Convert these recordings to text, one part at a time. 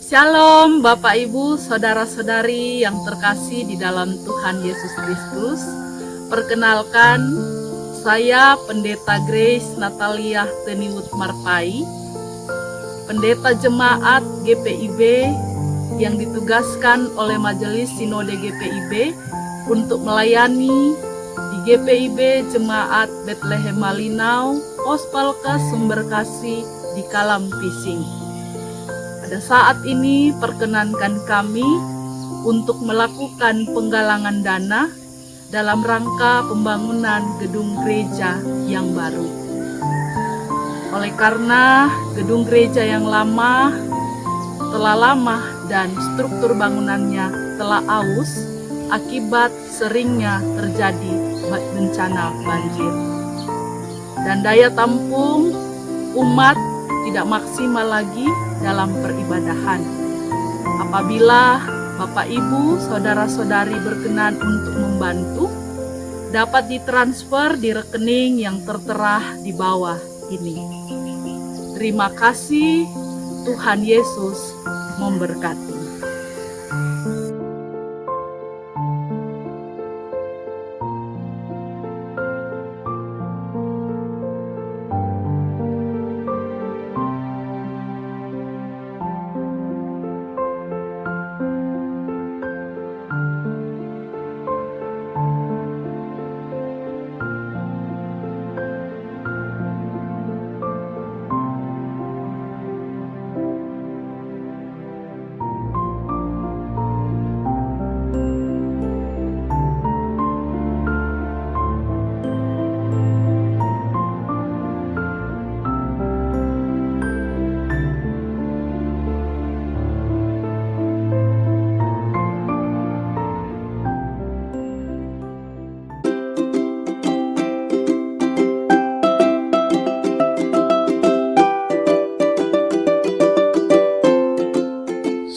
Shalom Bapak Ibu, Saudara-saudari yang terkasih di dalam Tuhan Yesus Kristus. Perkenalkan, saya Pendeta Grace Natalia Teniwut Marpai, Pendeta Jemaat GPIB yang ditugaskan oleh Majelis Sinode GPIB untuk melayani di GPIB Jemaat Bethlehem Malinau, Pospalkes Sumberkasih di Kalam Pising. Pada saat ini perkenankan kami untuk melakukan penggalangan dana dalam rangka pembangunan gedung gereja yang baru. Oleh karena gedung gereja yang lama telah lama dan struktur bangunannya telah aus akibat seringnya terjadi bencana banjir. Dan daya tampung umat tidak maksimal lagi dalam peribadahan. Apabila Bapak Ibu, Saudara-saudari berkenan untuk membantu, dapat ditransfer di rekening yang tertera di bawah ini. Terima kasih, Tuhan Yesus memberkati.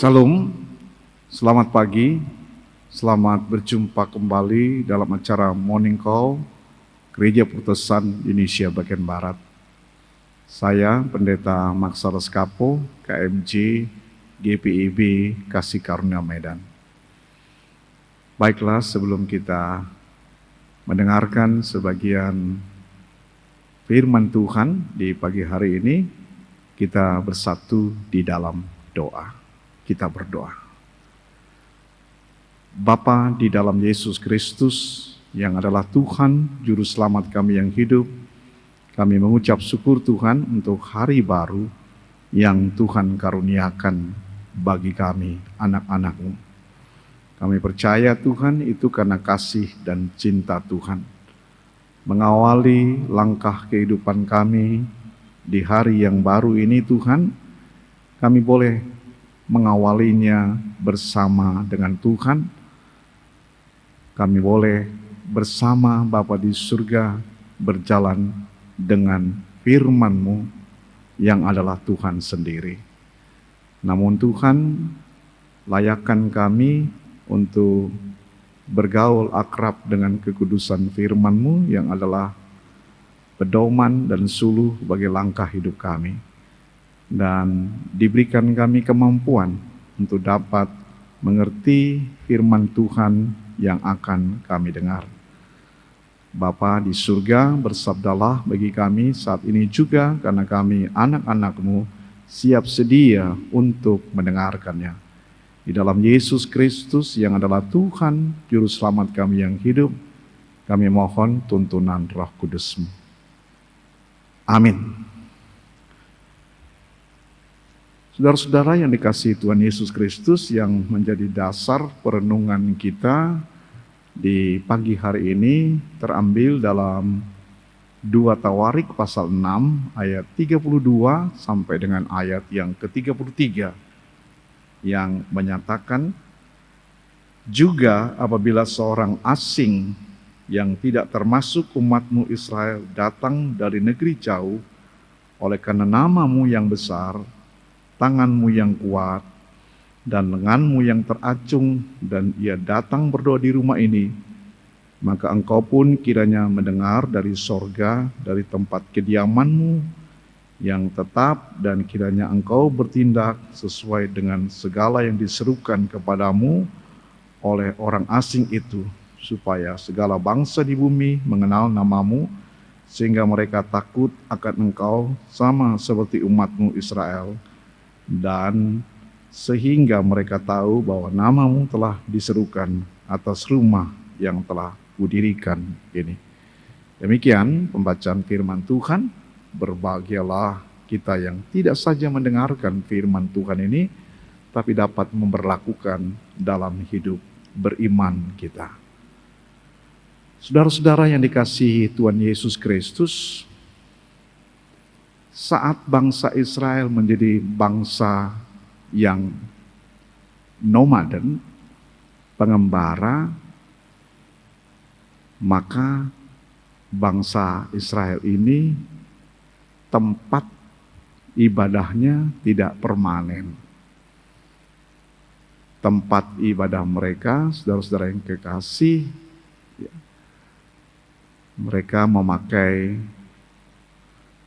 Salam, selamat pagi, selamat berjumpa kembali dalam acara Morning Call Gereja Protestan Indonesia Bagian Barat. Saya Pendeta Maksar Skapo, KMJ GPIB Kasih Karunia Medan. Baiklah, sebelum kita mendengarkan sebagian firman Tuhan di pagi hari ini, kita bersatu di dalam doa. Kita berdoa. Bapa di dalam Yesus Kristus yang adalah Tuhan Juru Selamat kami yang hidup, kami mengucap syukur Tuhan untuk hari baru yang Tuhan karuniakan bagi kami anak-anak-Mu. Kami percaya Tuhan itu karena kasih dan cinta Tuhan mengawali langkah kehidupan kami di hari yang baru ini. Tuhan, kami boleh mengawalinya bersama dengan Tuhan. Kami boleh bersama Bapa di surga berjalan dengan firman-Mu yang adalah Tuhan sendiri. Namun Tuhan, layakkan kami untuk bergaul akrab dengan kekudusan firman-Mu yang adalah pedoman dan suluh bagi langkah hidup kami. Dan diberikan kami kemampuan untuk dapat mengerti firman Tuhan yang akan kami dengar. Bapa di surga, bersabdalah bagi kami saat ini juga, karena kami anak-anak-Mu siap sedia untuk mendengarkannya. Di dalam Yesus Kristus yang adalah Tuhan Juru Selamat kami yang hidup, kami mohon tuntunan Roh Kudus-Mu. Amin. Saudara-saudara yang dikasihi Tuhan Yesus Kristus, yang menjadi dasar perenungan kita di pagi hari ini terambil dalam 2 Tawarik pasal 6 ayat 32 sampai dengan ayat yang ke-33 yang menyatakan, juga apabila seorang asing yang tidak termasuk umat-Mu Israel datang dari negeri jauh, oleh karena nama-Mu yang besar, tangan-Mu yang kuat, dan lengan-Mu yang teracung, dan ia datang berdoa di rumah ini, maka Engkau pun kiranya mendengar dari sorga, dari tempat kediaman-Mu, yang tetap, dan kiranya Engkau bertindak sesuai dengan segala yang diserukan kepadamu oleh orang asing itu, supaya segala bangsa di bumi mengenal namamu, sehingga mereka takut akan Engkau sama seperti umatmu Israel, dan sehingga mereka tahu bahwa namamu telah diserukan atas rumah yang telah kudirikan ini. Demikian pembacaan firman Tuhan. Berbahagialah kita yang tidak saja mendengarkan firman Tuhan ini, tapi dapat memberlakukan dalam hidup beriman kita. Saudara-saudara yang dikasihi Tuhan Yesus Kristus, saat bangsa Israel menjadi bangsa yang nomaden, pengembara, maka bangsa Israel ini tempat ibadahnya tidak permanen. Tempat ibadah mereka, saudara-saudara yang kekasih, mereka memakai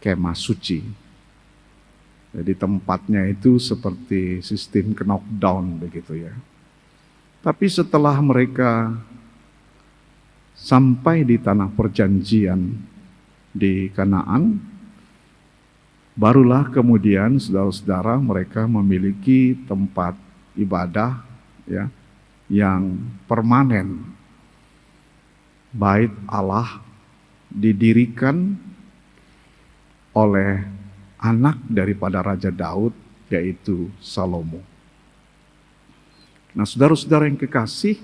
kemah suci. Jadi tempatnya itu seperti sistem knockdown begitu ya. Tapi setelah mereka sampai di tanah perjanjian di Kanaan, barulah kemudian saudara-saudara mereka memiliki tempat ibadah ya yang permanen. Bait Allah didirikan oleh anak daripada Raja Daud, yaitu Salomo. Nah, saudara-saudara yang kekasih,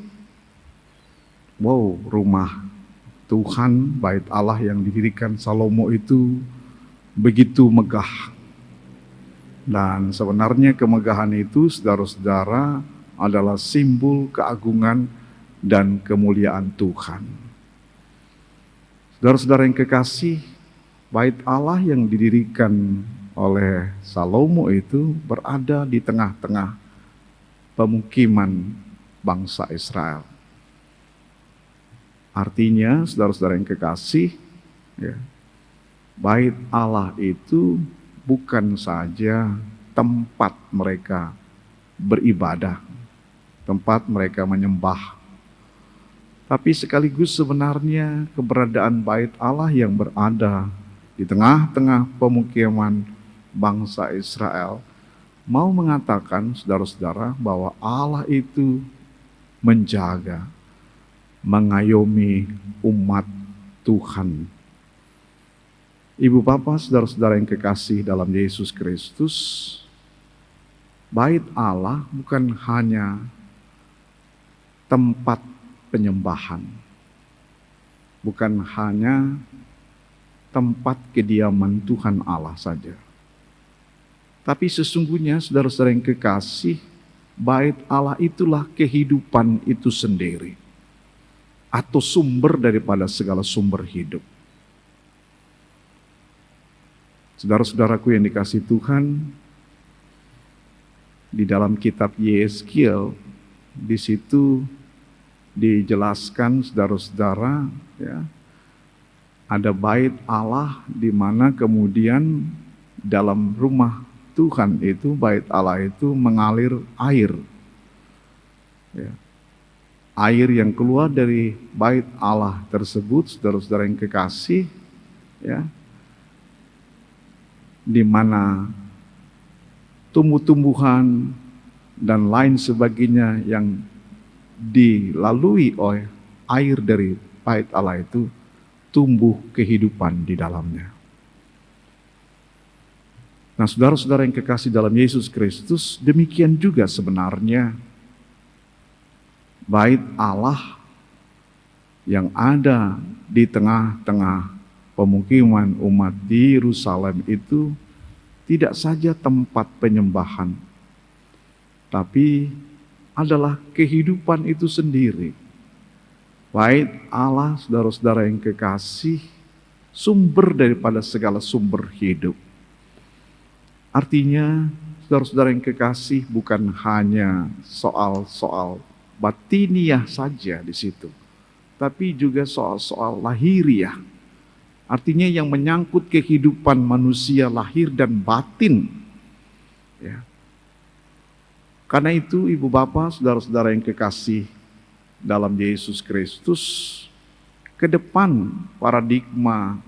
rumah Tuhan, bait Allah yang didirikan Salomo itu begitu megah. Dan sebenarnya kemegahan itu, saudara-saudara, adalah simbol keagungan dan kemuliaan Tuhan. Saudara-saudara yang kekasih, bait Allah yang didirikan oleh Salomo itu berada di tengah-tengah pemukiman bangsa Israel. Artinya, saudara-saudara yang kekasih, ya, bait Allah itu bukan saja tempat mereka beribadah, tempat mereka menyembah, tapi sekaligus sebenarnya keberadaan bait Allah yang berada di tengah-tengah pemukiman bangsa Israel mau mengatakan, saudara-saudara, bahwa Allah itu menjaga, mengayomi umat Tuhan. Ibu Bapa, saudara-saudara yang kekasih dalam Yesus Kristus, bait Allah bukan hanya tempat penyembahan, bukan hanya tempat kediaman Tuhan Allah saja. Tapi sesungguhnya, saudara-saudara yang kekasih, bait Allah itulah kehidupan itu sendiri, atau sumber daripada segala sumber hidup. Saudara-saudaraku yang dikasihi Tuhan, di dalam kitab Yeskiel, di situ dijelaskan, saudara-saudara, ya, ada bait Allah di mana kemudian dalam rumah Tuhan itu, bait Allah itu mengalir air. Ya. Air yang keluar dari bait Allah tersebut, saudara-saudara yang kekasih, ya, di mana tumbuh-tumbuhan dan lain sebagainya yang dilalui oleh air dari bait Allah itu tumbuh kehidupan di dalamnya. Nah, saudara-saudara yang kekasih dalam Yesus Kristus, demikian juga sebenarnya bait Allah yang ada di tengah-tengah pemukiman umat di Yerusalem itu tidak saja tempat penyembahan, tapi adalah kehidupan itu sendiri. Bait Allah, saudara-saudara yang kekasih, sumber daripada segala sumber hidup. Artinya, saudara-saudara yang kekasih, bukan hanya soal-soal batiniah saja di situ, tapi juga soal-soal lahiriah. Artinya yang menyangkut kehidupan manusia lahir dan batin. Ya. Karena itu ibu bapak, saudara-saudara yang kekasih dalam Yesus Kristus, ke depan paradigma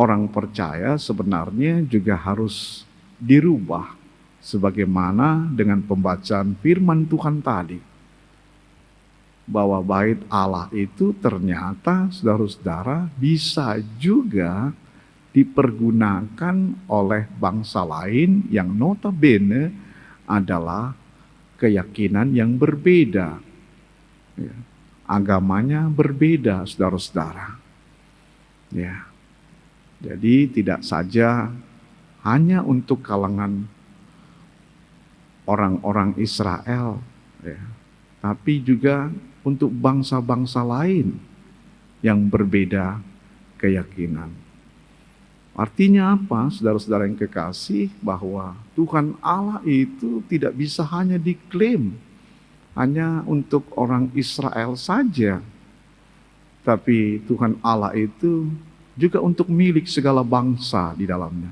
orang percaya sebenarnya juga harus dirubah sebagaimana dengan pembacaan firman Tuhan tadi, bahwa bait Allah itu ternyata saudara-saudara bisa juga dipergunakan oleh bangsa lain yang notabene adalah keyakinan yang berbeda. Ya. Agamanya berbeda, saudara-saudara. Ya. Jadi tidak saja hanya untuk kalangan orang-orang Israel, ya, tapi juga untuk bangsa-bangsa lain yang berbeda keyakinan. Artinya apa, saudara-saudara yang kekasih, bahwa Tuhan Allah itu tidak bisa hanya diklaim hanya untuk orang Israel saja, tapi Tuhan Allah itu juga untuk milik segala bangsa di dalamnya.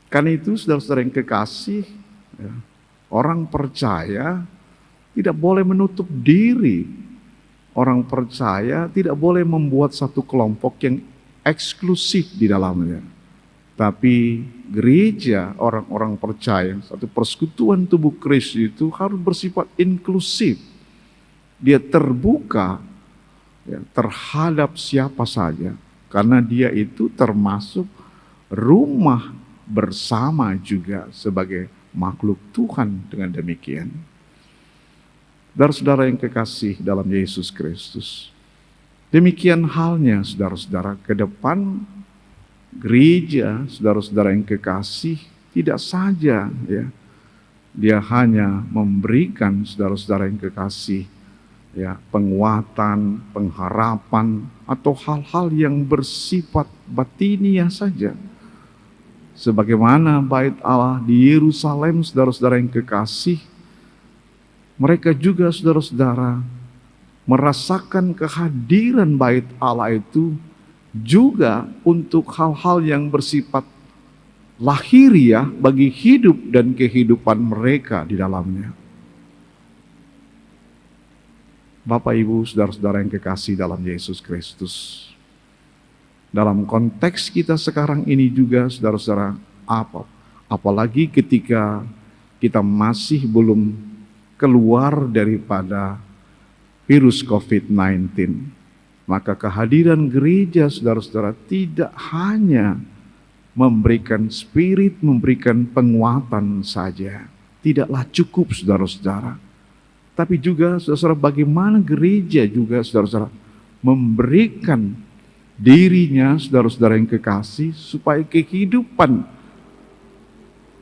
Karena itu saudara-saudara yang kekasih, ya, orang percaya tidak boleh menutup diri. Orang percaya tidak boleh membuat satu kelompok yang eksklusif di dalamnya. Tapi gereja, orang-orang percaya, satu persekutuan tubuh Kristus itu harus bersifat inklusif. Dia terbuka, ya, terhadap siapa saja, karena dia itu termasuk rumah bersama juga sebagai makhluk Tuhan. Dengan demikian, saudara-saudara yang kekasih dalam Yesus Kristus, demikian halnya saudara-saudara ke depan gereja, saudara-saudara yang kekasih, tidak saja ya dia hanya memberikan saudara-saudara yang kekasih ya penguatan, pengharapan atau hal-hal yang bersifat batiniah saja. Sebagaimana bait Allah di Yerusalem, saudara-saudara yang kekasih, mereka juga saudara-saudara merasakan kehadiran bait Allah itu juga untuk hal-hal yang bersifat lahiriah bagi hidup dan kehidupan mereka di dalamnya. Bapak, Ibu, saudara-saudara yang kekasih dalam Yesus Kristus, dalam konteks kita sekarang ini juga saudara-saudara, apalagi ketika kita masih belum keluar daripada virus COVID-19, maka kehadiran gereja saudara-saudara tidak hanya memberikan spirit, memberikan penguatan saja. Tidaklah cukup saudara-saudara. Tapi juga saudara-saudara, bagaimana gereja juga saudara-saudara memberikan dirinya saudara-saudara yang kekasih supaya kehidupan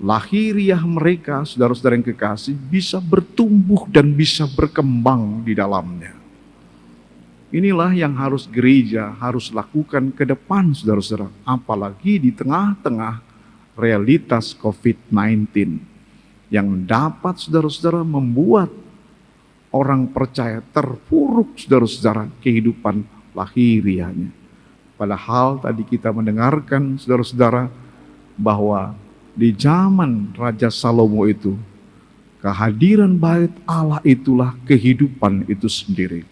lahiriah mereka saudara-saudara yang kekasih bisa bertumbuh dan bisa berkembang di dalamnya. Inilah yang harus gereja harus lakukan ke depan saudara-saudara, apalagi di tengah-tengah realitas COVID-19 yang dapat saudara-saudara membuat orang percaya terpuruk saudara-saudara kehidupan lahiriahnya. Padahal tadi kita mendengarkan saudara-saudara bahwa di zaman Raja Salomo itu, kehadiran bait Allah itulah kehidupan itu sendiri.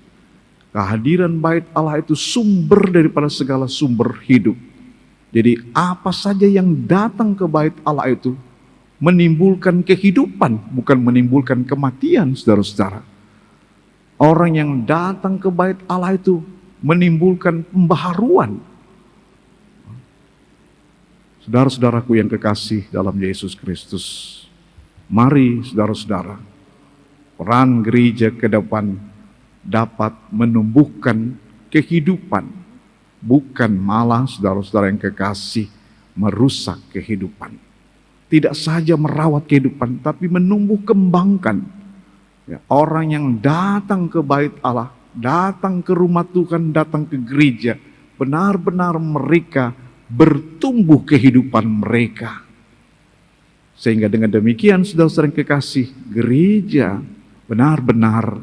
Kehadiran bait Allah itu sumber daripada segala sumber hidup. Jadi apa saja yang datang ke bait Allah itu menimbulkan kehidupan, bukan menimbulkan kematian, saudara-saudara. Orang yang datang ke bait Allah itu menimbulkan pembaharuan. Saudara-saudaraku yang kekasih dalam Yesus Kristus, mari saudara-saudara, peran gereja ke depan dapat menumbuhkan kehidupan, bukan malah saudara-saudara yang kekasih merusak kehidupan. Tidak saja merawat kehidupan, tapi menumbuh kembangkan. Ya, orang yang datang ke bait Allah, datang ke rumah Tuhan, datang ke gereja, benar-benar mereka bertumbuh kehidupan mereka. Sehingga dengan demikian saudara-saudara yang kekasih, gereja benar-benar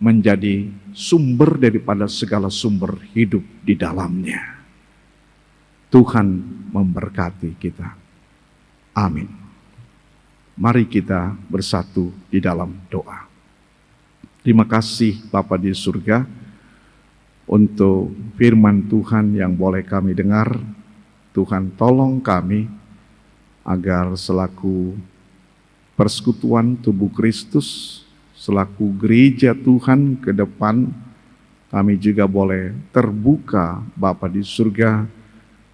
menjadi sumber daripada segala sumber hidup di dalamnya. Tuhan memberkati kita. Amin. Mari kita bersatu di dalam doa. Terima kasih Bapa di surga untuk firman Tuhan yang boleh kami dengar. Tuhan tolong kami agar selaku persekutuan tubuh Kristus, selaku gereja Tuhan ke depan, kami juga boleh terbuka Bapa di surga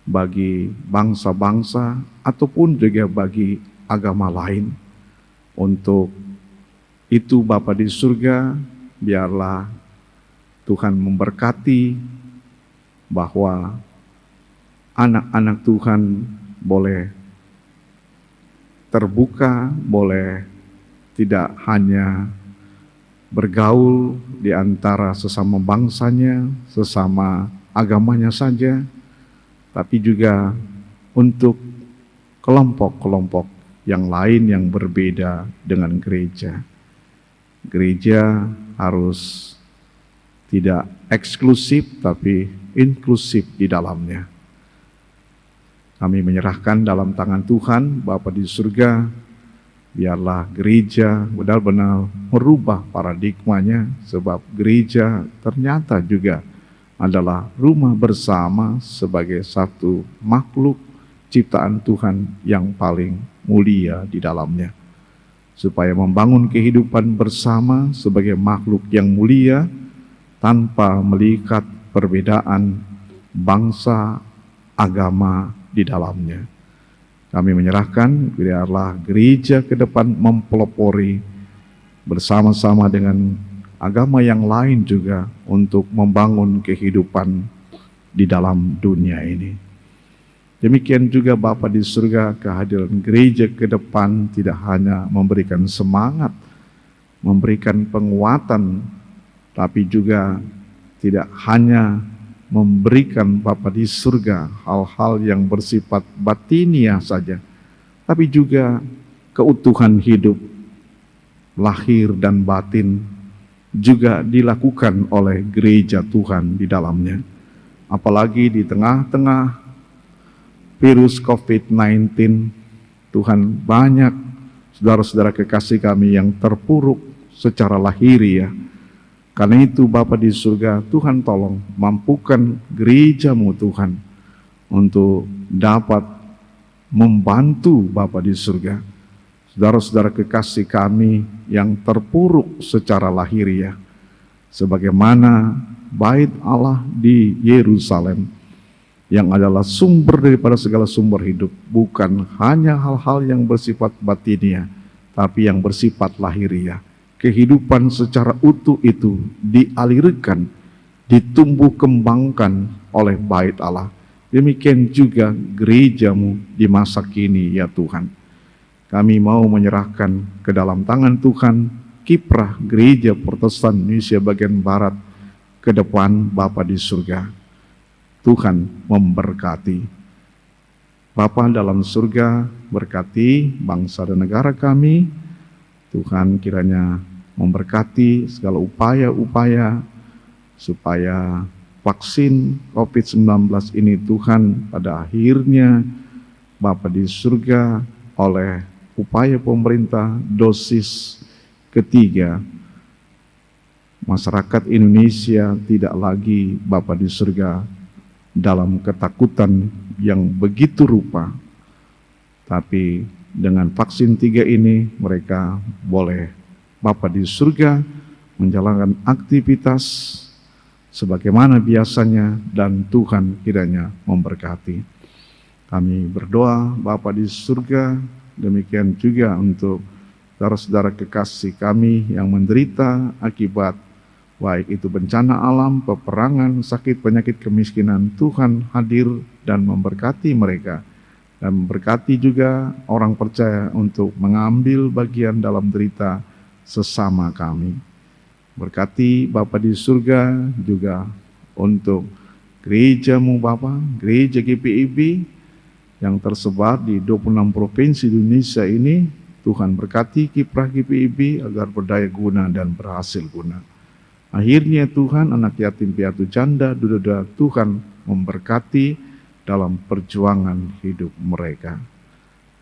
bagi bangsa-bangsa ataupun juga bagi agama lain. Untuk itu Bapa di surga, biarlah Tuhan memberkati bahwa anak-anak Tuhan boleh terbuka, boleh tidak hanya bergaul di antara sesama bangsanya, sesama agamanya saja, tapi juga untuk kelompok-kelompok yang lain yang berbeda dengan gereja. Gereja harus tidak eksklusif tapi inklusif di dalamnya. Kami menyerahkan dalam tangan Tuhan, Bapa di surga, biarlah gereja benar-benar merubah paradigmanya, sebab gereja ternyata juga adalah rumah bersama sebagai satu makhluk ciptaan Tuhan yang paling mulia di dalamnya. Supaya membangun kehidupan bersama sebagai makhluk yang mulia tanpa melihat perbedaan bangsa, agama di dalamnya. Kami menyerahkan, biarlah gereja ke depan mempelopori bersama-sama dengan agama yang lain juga untuk membangun kehidupan di dalam dunia ini. Demikian juga Bapa di surga, kehadiran gereja ke depan tidak hanya memberikan semangat, memberikan penguatan, tapi juga tidak hanya memberikan Bapa di surga hal-hal yang bersifat batiniah saja, tapi juga keutuhan hidup, lahir dan batin juga dilakukan oleh gereja Tuhan di dalamnya. Apalagi di tengah-tengah virus COVID-19, Tuhan banyak saudara-saudara kekasih kami yang terpuruk secara lahiriah. Karena itu Bapa di surga, Tuhan tolong mampukan gereja-Mu Tuhan untuk dapat membantu Bapa di surga saudara-saudara kekasih kami yang terpuruk secara lahiriah, sebagaimana bait Allah di Yerusalem yang adalah sumber daripada segala sumber hidup, bukan hanya hal-hal yang bersifat batiniah, tapi yang bersifat lahiriah. Kehidupan secara utuh itu dialirkan, ditumbuh kembangkan oleh bait Allah. Demikian juga gereja-Mu di masa kini ya Tuhan. Kami mau menyerahkan ke dalam tangan Tuhan kiprah gereja Protestan Indonesia bagian Barat ke depan Bapa di surga. Tuhan memberkati. Bapa dalam surga, berkati bangsa dan negara kami. Tuhan kiranya memberkati segala upaya-upaya supaya vaksin COVID-19 ini Tuhan pada akhirnya Bapa di surga oleh upaya pemerintah dosis ketiga, masyarakat Indonesia tidak lagi Bapa di surga dalam ketakutan yang begitu rupa, tapi dengan vaksin 3 ini mereka boleh Bapa di surga menjalankan aktivitas sebagaimana biasanya dan Tuhan kiranya memberkati. Kami berdoa Bapa di surga, demikian juga untuk saudara-saudara kekasih kami yang menderita akibat baik itu bencana alam, peperangan, sakit, penyakit, kemiskinan. Tuhan hadir dan memberkati mereka. Dan memberkati juga orang percaya untuk mengambil bagian dalam derita sesama kami. Berkati Bapa di surga juga untuk gereja-Mu Bapa, gereja GPIB yang tersebar di 26 provinsi di Indonesia ini. Tuhan berkati kiprah GPIB agar berdaya guna dan berhasil guna. Akhirnya Tuhan, anak yatim piatu janda, duda Tuhan memberkati dalam perjuangan hidup mereka.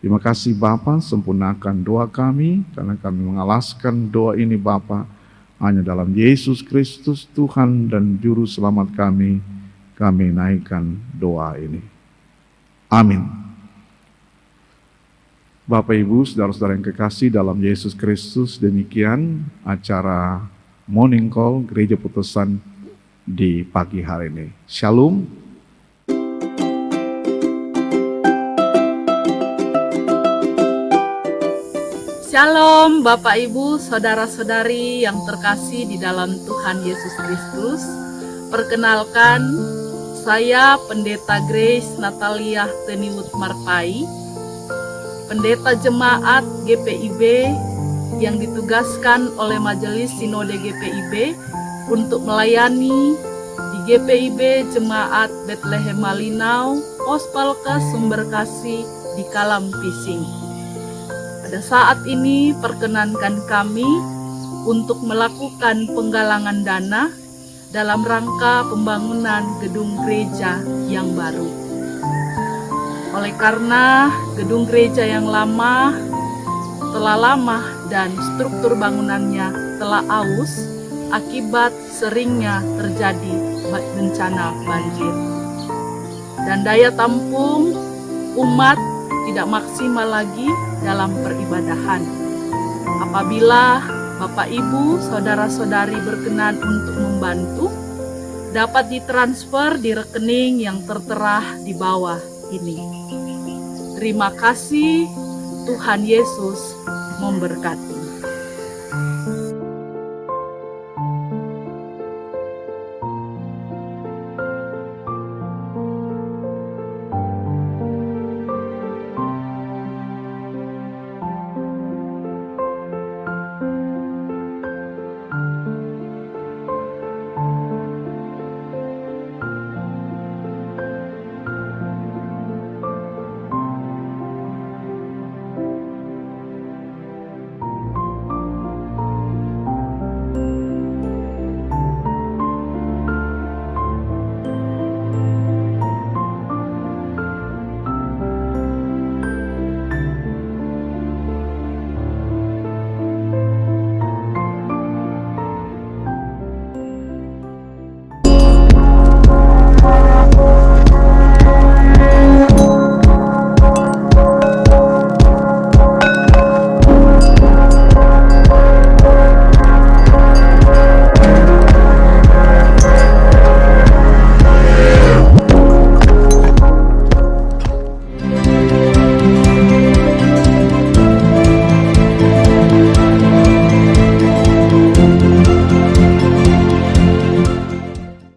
Terima kasih Bapa, sempurnakan doa kami, karena kami mengalaskan doa ini Bapa, hanya dalam Yesus Kristus Tuhan dan Juru Selamat kami naikkan doa ini. Amin. Bapak Ibu, saudara-saudara yang kekasih dalam Yesus Kristus, demikian acara Morning Call Gereja Putusan di pagi hari ini. Shalom. Shalom Bapak Ibu, saudara-saudari yang terkasih di dalam Tuhan Yesus Kristus. Perkenalkan, saya Pendeta Grace Natalia Teniwut Marpai, Pendeta Jemaat GPIB yang ditugaskan oleh Majelis Sinode GPIB untuk melayani di GPIB Jemaat Bethlehem Malinau, Pospalka Sumberkasih di Kalam Pising. Pada saat ini perkenankan kami untuk melakukan penggalangan dana dalam rangka pembangunan gedung gereja yang baru. Oleh karena gedung gereja yang lama telah lama dan struktur bangunannya telah aus akibat seringnya terjadi bencana banjir. Dan daya tampung umat tidak maksimal lagi dalam peribadahan. Apabila Bapak Ibu, saudara-saudari berkenan untuk membantu, dapat ditransfer di rekening yang tertera di bawah ini. Terima kasih, Tuhan Yesus memberkati.